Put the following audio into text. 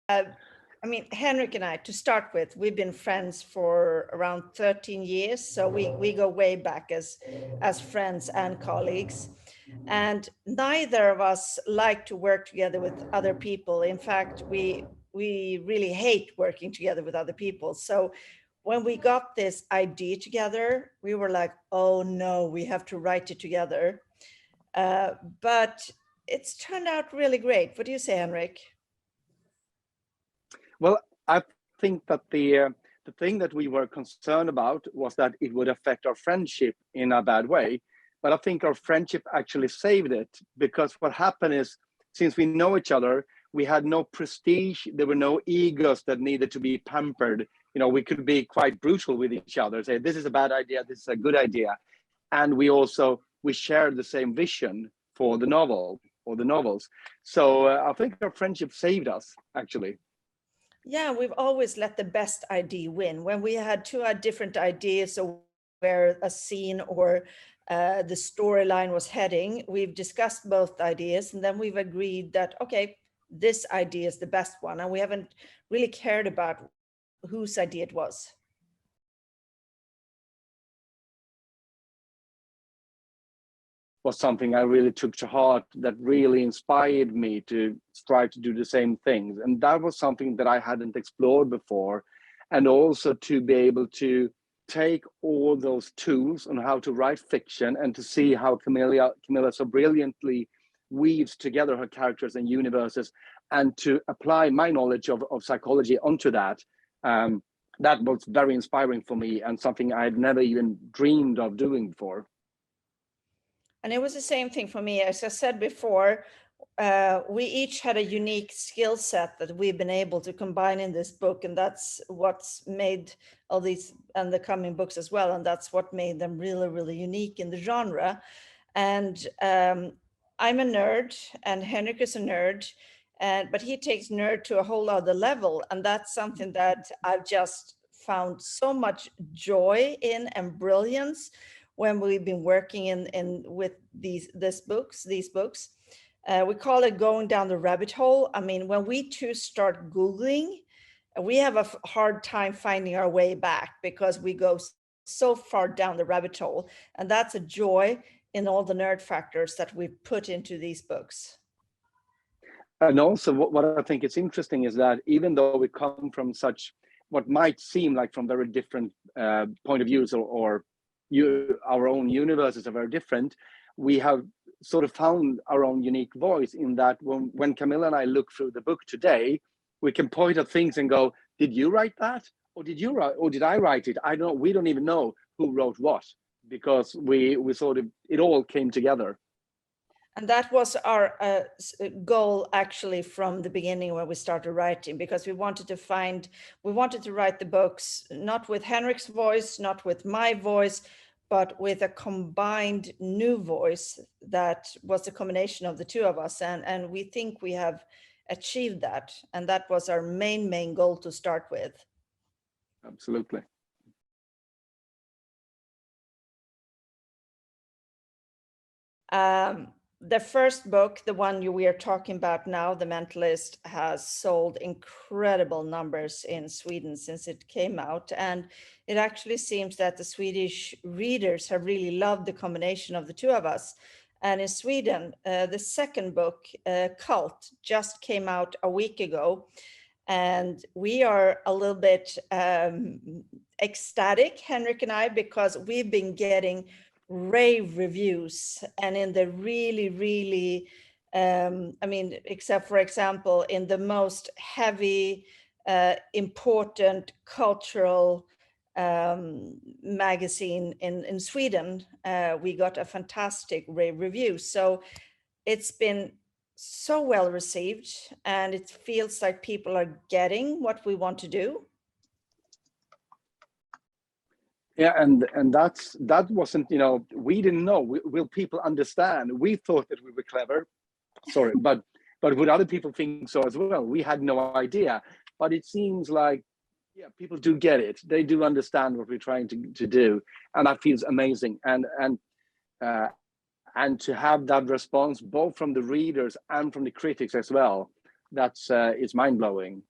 I mean, Henrik and I, to start with, we've been friends for around 13 years. So we go way back as friends and colleagues. And neither of us like to work together with other people. In fact, we really hate working together with other people. So when we got this idea together, we were like, oh no, we have to write it together. But it's turned out really great. What do you say, Henrik? Well, I think that the thing that we were concerned about was that it would affect our friendship in a bad way. But I think our friendship actually saved it, because what happened is, since we know each other, we had no prestige. There were no egos that needed to be pampered. You know, we could be quite brutal with each other, say, this is a bad idea, this is a good idea. And we shared the same vision for the novel or the novels. So I think our friendship saved us, actually. Yeah, we've always let the best idea win. When we had two different ideas of where a scene or the storyline was heading, we've discussed both ideas, and then we've agreed that, okay, this idea is the best one. And we haven't really cared about whose idea it was. Was something I really took to heart, that really inspired me to strive to do the same things. And that was something that I hadn't explored before. And also to be able to take all those tools on how to write fiction, and to see how Camilla so brilliantly weaves together her characters and universes, and to apply my knowledge of psychology onto that. That was very inspiring for me, and something I had never even dreamed of doing before. And it was the same thing for me. As I said before, we each had a unique skill set that we've been able to combine in this book. And that's what's made all these and the coming books as well. And that's what made them really, really unique in the genre. And I'm a nerd, and Henrik is a nerd, but he takes nerd to a whole other level. And that's something that I've just found so much joy in and brilliance when we've been working in with these books. We call it going down the rabbit hole. I mean, when we two start Googling, we have a hard time finding our way back, because we go so far down the rabbit hole. And that's a joy in all the nerd factors that we put into these books. And also what I think is interesting is that even though we come from such, what might seem like from very different point of views, or our own universes are very different, we have sort of found our own unique voice in that when Camilla and I look through the book today, we can point at things and go, did you write that? Or did I write it? I don't know. We don't even know who wrote what, because we sort of, it all came together. And that was our goal actually from the beginning when we started writing, because we wanted to write the books, not with Henrik's voice, not with my voice, but with a combined new voice that was a combination of the two of us. And we think we have achieved that. And that was our main goal to start with. Absolutely. The first book, the one we are talking about now, The Mentalist, has sold incredible numbers in Sweden since it came out. And it actually seems that the Swedish readers have really loved the combination of the two of us. And in Sweden, the second book, Cult, just came out a week ago. And we are a little bit ecstatic, Henrik and I, because we've been getting rave reviews, and in the really I mean, except for example, in the most heavy important cultural magazine in Sweden, we got a fantastic rave review. So it's been so well received, and it feels like people are getting what we want to do. Yeah, and that wasn't, you know, we didn't know, will people understand? We thought that we were clever, sorry, but would other people think so as well? We had no idea, but it seems like, yeah, people do get it. They do understand what we're trying to do, and that feels amazing. And to have that response both from the readers and from the critics as well, that's it's mind-blowing.